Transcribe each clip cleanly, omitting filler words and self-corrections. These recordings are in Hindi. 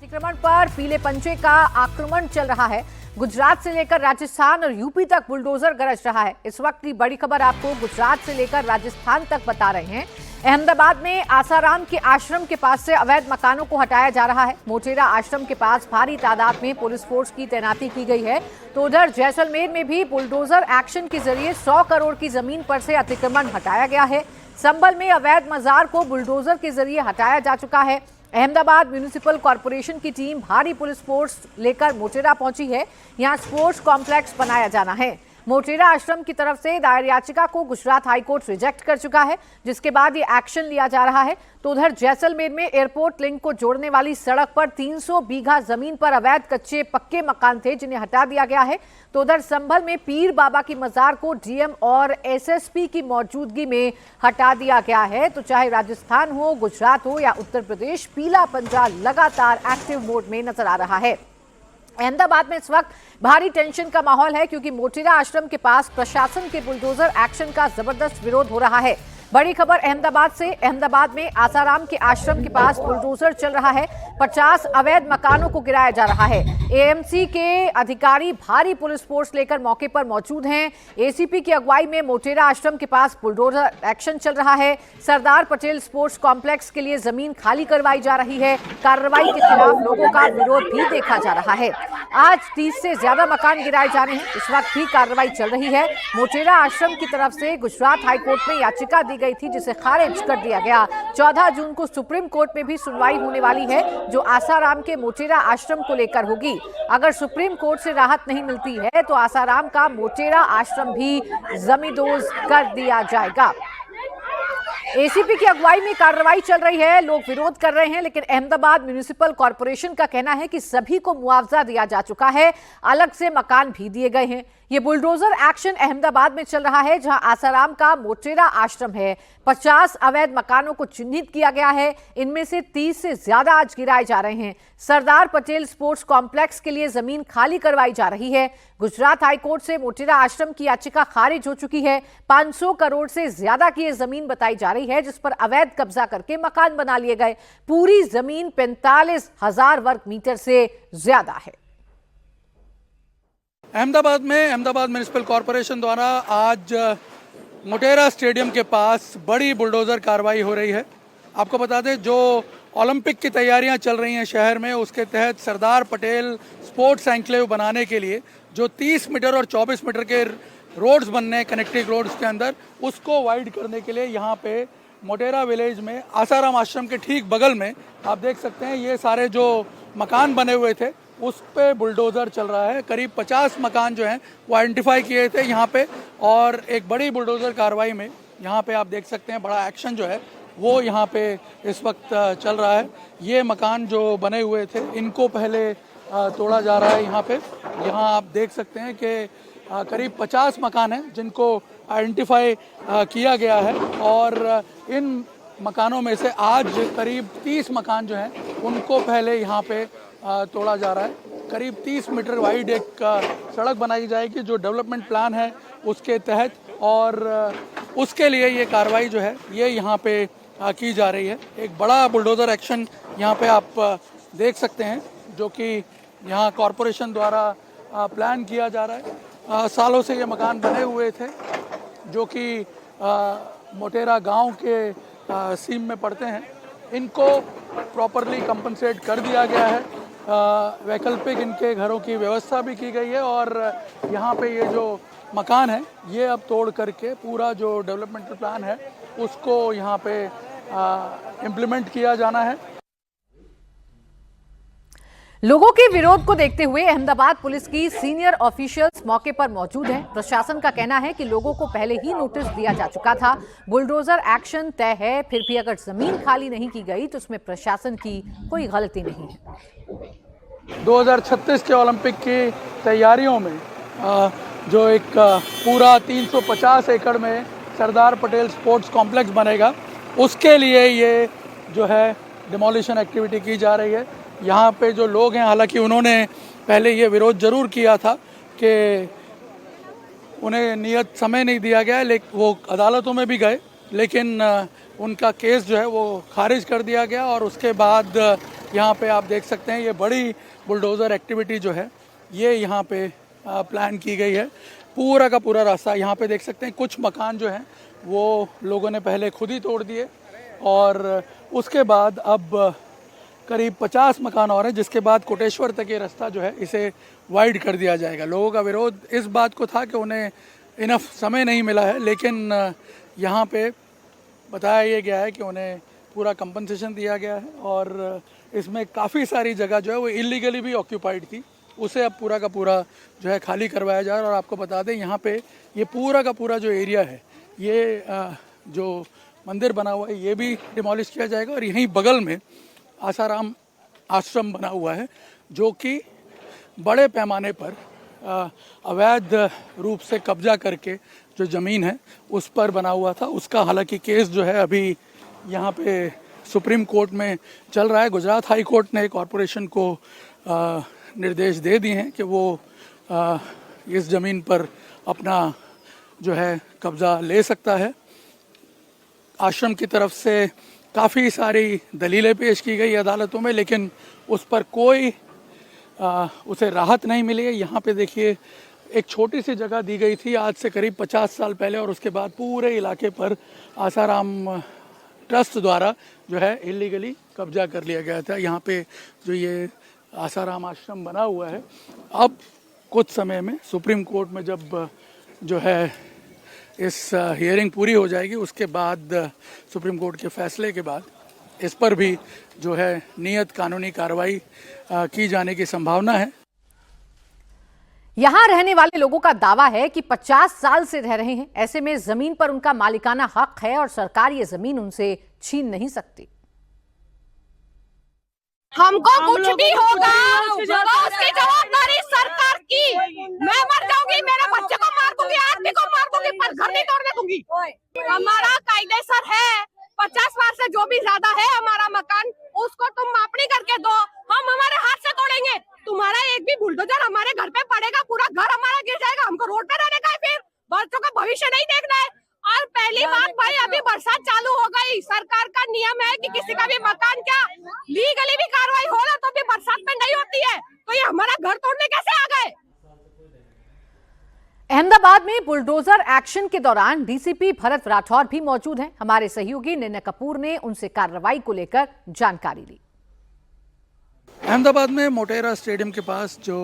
अतिक्रमण पर पीले पंचे का आक्रमण चल रहा है। गुजरात से लेकर राजस्थान और यूपी तक बुलडोजर गरज रहा है। इस वक्त की बड़ी खबर आपको गुजरात से लेकर राजस्थान तक बता रहे हैं। अहमदाबाद में आसाराम के आश्रम के पास से अवैध मकानों को हटाया जा रहा है। मोटेरा आश्रम के पास भारी तादाद में पुलिस फोर्स की तैनाती की गई है। तो उधर जैसलमेर में भी बुलडोजर एक्शन के जरिए 100 करोड़ की जमीन पर से अतिक्रमण हटाया गया है। संभल में अवैध मजार को बुलडोजर के जरिए हटाया जा चुका है। अहमदाबाद म्यूनिसिपल कॉर्पोरेशन की टीम भारी पुलिस फोर्स लेकर मोटेरा पहुंची है। यहां स्पोर्ट्स कॉम्प्लेक्स बनाया जाना है। मोटेरा आश्रम की तरफ से दायर याचिका को गुजरात हाईकोर्ट रिजेक्ट कर चुका है, जिसके बाद ये एक्शन लिया जा रहा है। तो उधर जैसलमेर में एयरपोर्ट लिंक को जोड़ने वाली सड़क पर 300 बीघा जमीन पर अवैध कच्चे पक्के मकान थे, जिन्हें हटा दिया गया है। तो उधर संभल में पीर बाबा की मजार को डीएम और एसएसपी की मौजूदगी में हटा दिया गया है। तो चाहे राजस्थान हो, गुजरात हो या उत्तर प्रदेश, पीला पंजा लगातार एक्टिव मोड में नजर आ रहा है। अहमदाबाद में इस वक्त भारी टेंशन का माहौल है, क्योंकि मोटेरा आश्रम के पास प्रशासन के बुलडोजर एक्शन का जबरदस्त विरोध हो रहा है। बड़ी खबर अहमदाबाद से। अहमदाबाद में आसाराम के आश्रम के पास बुलडोजर चल रहा है। 50 अवैध मकानों को गिराया जा रहा है। एएमसी के अधिकारी भारी पुलिस फोर्स लेकर मौके पर मौजूद हैं। एसीपी की अगुवाई में मोटेरा आश्रम के पास बुलडोजर एक्शन चल रहा है। सरदार पटेल स्पोर्ट्स कॉम्प्लेक्स के लिए जमीन खाली करवाई जा रही है। कार्रवाई के खिलाफ लोगों का विरोध भी देखा जा रहा है। आज 30 से ज्यादा मकान गिराए जा रहे हैं। इस वक्त भी कार्रवाई चल रही है। मोटेरा आश्रम की तरफ से गुजरात हाईकोर्ट में याचिका दी गई थी, जिसे खारिज कर दिया गया। 14 जून को सुप्रीम कोर्ट में भी सुनवाई होने वाली है, जो आसाराम के मोटेरा आश्रम को लेकर होगी। अगर सुप्रीम कोर्ट से राहत नहीं मिलती है तो आसाराम का मोटेरा आश्रम भी जमींदोज कर दिया जाएगा। एसीपी की अगुवाई में कार्रवाई चल रही है। लोग विरोध कर रहे हैं, लेकिन अहमदाबाद म्यूनिसिपल कॉर्पोरेशन का कहना है कि सभी को मुआवजा दिया जा चुका है। अलग से मकान भी दिए गए हैं। ये बुलडोजर एक्शन अहमदाबाद में चल रहा है, जहां आसाराम का मोटेरा आश्रम है। 50 अवैध मकानों को चिन्हित किया गया है। इनमें से 30 से ज्यादा आज गिराए जा रहे हैं। सरदार पटेल स्पोर्ट्स कॉम्प्लेक्स के लिए जमीन खाली करवाई जा रही है। गुजरात हाईकोर्ट से मोटेरा आश्रम की याचिका खारिज हो चुकी है। 500 करोड़ से ज्यादा की यह जमीन बताई जा रही है, जिस पर अवैध कब्जा करके मकान बना लिए गए। पूरी जमीन 45,000 वर्ग मीटर से ज्यादा है। अहमदाबाद में अहमदाबाद म्यूनिसिपल कॉरपोरेशन द्वारा आज मोटेरा स्टेडियम के पास बड़ी बुलडोज़र कार्रवाई हो रही है। आपको बता दें, जो ओलंपिक की तैयारियां चल रही हैं शहर में, उसके तहत सरदार पटेल स्पोर्ट्स एन्क्लेव बनाने के लिए जो 30 मीटर और 24 मीटर के रोड्स बनने कनेक्टिंग रोड्स के अंदर, उसको वाइड करने के लिए यहाँ पे मोटेरा विलेज में आसाराम आश्रम के ठीक बगल में आप देख सकते हैं, ये सारे जो मकान बने हुए थे उस पे बुलडोज़र चल रहा है। करीब 50 मकान जो हैं वो आइडेंटिफाई किए थे यहाँ पे, और एक बड़ी बुलडोज़र कार्रवाई में यहाँ पे आप देख सकते हैं बड़ा एक्शन जो है वो यहाँ पे इस वक्त चल रहा है। ये मकान जो बने हुए थे इनको पहले तोड़ा जा रहा है। यहाँ पे आप देख सकते हैं कि करीब 50 मकान हैं जिनको आइडेंटिफाई किया गया है, और इन मकानों में से आज करीब 30 मकान जो हैं उनको पहले यहाँ पे तोड़ा जा रहा है। करीब 30 मीटर वाइड एक सड़क बनाई जाएगी जो डेवलपमेंट प्लान है उसके तहत, और उसके लिए ये कार्रवाई जो है ये यहाँ पे की जा रही है। एक बड़ा बुलडोज़र एक्शन यहाँ पे आप देख सकते हैं, जो कि यहाँ कॉरपोरेशन द्वारा प्लान किया जा रहा है। सालों से ये मकान बने हुए थे, जो कि मोटेरा गांव के सीम में पड़ते हैं। इनको प्रॉपरली कंपनसेट कर दिया गया है। वैकल्पिक इनके घरों की व्यवस्था भी की गई है, और यहाँ पे ये जो मकान है ये अब तोड़ करके पूरा जो डेवलपमेंटल प्लान है उसको यहाँ पे इम्प्लीमेंट किया जाना है। लोगों के विरोध को देखते हुए अहमदाबाद पुलिस की सीनियर ऑफिशियल्स मौके पर मौजूद हैं। प्रशासन का कहना है कि लोगों को पहले ही नोटिस दिया जा चुका था। बुलडोजर एक्शन तय है, फिर भी अगर जमीन खाली नहीं की गई तो उसमें प्रशासन की कोई गलती नहीं है। 2036 के ओलंपिक की तैयारियों में जो एक पूरा 350 एकड़ में सरदार पटेल स्पोर्ट्स कॉम्प्लेक्स बनेगा, उसके लिए ये जो है डिमोलिशन एक्टिविटी की जा रही है। यहाँ पे जो लोग हैं, हालांकि उन्होंने पहले ये विरोध जरूर किया था कि उन्हें नियत समय नहीं दिया गया, लेकिन वो अदालतों में भी गए, लेकिन उनका केस जो है वो खारिज कर दिया गया, और उसके बाद यहाँ पे आप देख सकते हैं ये बड़ी बुलडोज़र एक्टिविटी जो है ये यहाँ पे प्लान की गई है। पूरा का पूरा रास्ता यहाँ पे देख सकते हैं, कुछ मकान जो हैं वो लोगों ने पहले खुद ही तोड़ दिए और उसके बाद अब करीब 50 मकान और हैं, जिसके बाद कोटेश्वर तक ये रास्ता जो है इसे वाइड कर दिया जाएगा। लोगों का विरोध इस बात को था कि उन्हें इनफ समय नहीं मिला है, लेकिन यहाँ पे बताया ये गया है कि उन्हें पूरा कंपनसेशन दिया गया है और इसमें काफ़ी सारी जगह जो है वो इलीगली भी ऑक्यूपाइड थी, उसे अब पूरा का पूरा जो है खाली करवाया जा रहा है। और आपको बता दें यहाँ पे ये पूरा का पूरा जो एरिया है ये जो मंदिर बना हुआ है ये भी डिमोलिश किया जाएगा और यहीं बगल में आसाराम आश्रम बना हुआ है जो कि बड़े पैमाने पर अवैध रूप से कब्जा करके जो ज़मीन है उस पर बना हुआ था। उसका हालांकि केस जो है अभी यहाँ पे सुप्रीम कोर्ट में चल रहा है। गुजरात हाई कोर्ट ने कॉरपोरेशन को निर्देश दे दिए हैं कि वो इस ज़मीन पर अपना जो है कब्ज़ा ले सकता है। आश्रम की तरफ से काफ़ी सारी दलीलें पेश की गई अदालतों में, लेकिन उस पर कोई उसे राहत नहीं मिली है। यहाँ पे देखिए एक छोटी सी जगह दी गई थी आज से करीब 50 साल पहले और उसके बाद पूरे इलाके पर आसाराम ट्रस्ट द्वारा जो है इलीगली कब्जा कर लिया गया था। यहाँ पे जो ये आसाराम आश्रम बना हुआ है अब कुछ समय में सुप्रीम कोर्ट में जब जो है इस हियरिंग पूरी हो जाएगी उसके बाद सुप्रीम कोर्ट के फैसले के बाद इस पर भी जो है नियत कानूनी कार्रवाई की जाने की संभावना है। यहां रहने वाले लोगों का दावा है कि 50 साल से रह रहे हैं, ऐसे में जमीन पर उनका मालिकाना हक है और सरकार ये जमीन उनसे छीन नहीं सकती। हमको कुछ भी होगा तो उसकी जवाबदारी सरकार की। मैं मर जाऊंगी, मेरे बच्चे को मार दूंगी, आदमी को मार दूंगी, पर घर नहीं तोड़ने दूंगी। हमारा कायदे सर है 50 बार से जो भी ज्यादा है हमारा मकान, उसको तुम मापनी करके दो, हम हमारे हाथ से तोड़ेंगे। तुम्हारा एक भी बुलडोजर हमारे घर पे पड़ेगा, पूरा घर हमारा गिर जाएगा। हमको रोड पे रहने का है, फिर बच्चों का भविष्य नहीं देखना है। और पहली बात भाई, अभी बरसात चालू हो गई, सरकार का नियम है कि किसी का भी मकान क्या लीगली भी कार्रवाई हो रहा तो भी बरसात में नहीं होती है, तो ये हमारा घर तोड़ने कैसे आ गए। अहमदाबाद में बुलडोजर एक्शन के दौरान डीसीपी भरत राठौर भी मौजूद हैं। हमारे सहयोगी निन्या कपूर ने उनसे कार्रवाई को लेकर जानकारी ली। अहमदाबाद में मोटेरा स्टेडियम के पास जो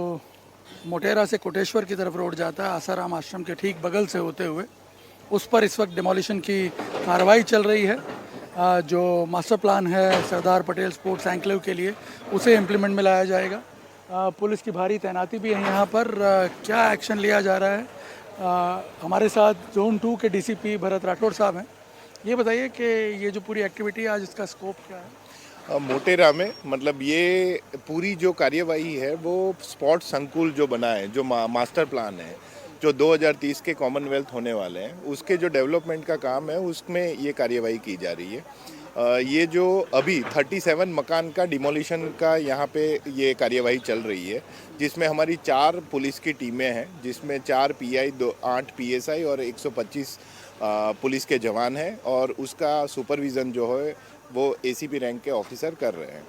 मोटेरा से कोटेश्वर की तरफ रोड जाता है आसाराम आश्रम के ठीक बगल से होते हुए, उस पर इस वक्त डिमोलिशन की कार्रवाई चल रही है। जो मास्टर प्लान है सरदार पटेल स्पोर्ट्स एन्क्लेव के लिए उसे इम्प्लीमेंट में लाया जाएगा। पुलिस की भारी तैनाती भी है यहाँ पर। क्या एक्शन लिया जा रहा है, हमारे साथ जोन 2 के डीसीपी भरत राठौर साहब हैं। ये बताइए कि ये जो पूरी एक्टिविटी है आज इसका स्कोप क्या है। मोटेरा में मतलब ये पूरी जो कार्यवाही है वो स्पोर्ट्स संकुल जो बना है, जो मास्टर प्लान है जो 2030 के कॉमनवेल्थ होने वाले हैं, उसके जो डेवलपमेंट का काम है उसमें ये कार्यवाही की जा रही है। ये जो अभी 37 मकान का डिमोलिशन का यहाँ पे ये कार्यवाही चल रही है, जिसमें हमारी 4 पुलिस की टीमें हैं, जिसमें 4 पीआई, 8 पीएसआई और 125 पुलिस के जवान हैं और उसका सुपरविज़न जो है वो एसीपी रैंक के ऑफिसर कर रहे हैं।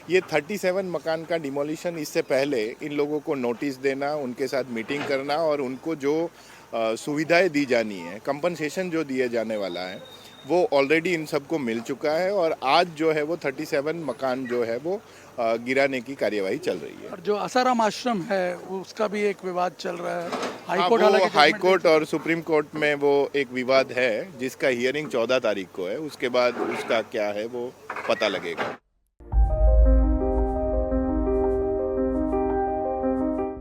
ये 37 मकान का डिमोलिशन, इससे पहले इन लोगों को नोटिस देना, उनके साथ मीटिंग करना और उनको जो सुविधाएं दी जानी है, कंपनसेशन जो दिए जाने वाला है, वो ऑलरेडी इन सबको मिल चुका है और आज जो है वो 37 मकान जो है वो गिराने की कार्यवाही चल रही है। और जो आसाराम आश्रम है उसका भी एक विवाद चल रहा है। हाई कोर्ट और सुप्रीम कोर्ट में वो एक विवाद है जिसका हियरिंग 14 तारीख को है, उसके बाद उसका क्या है वो पता लगेगा।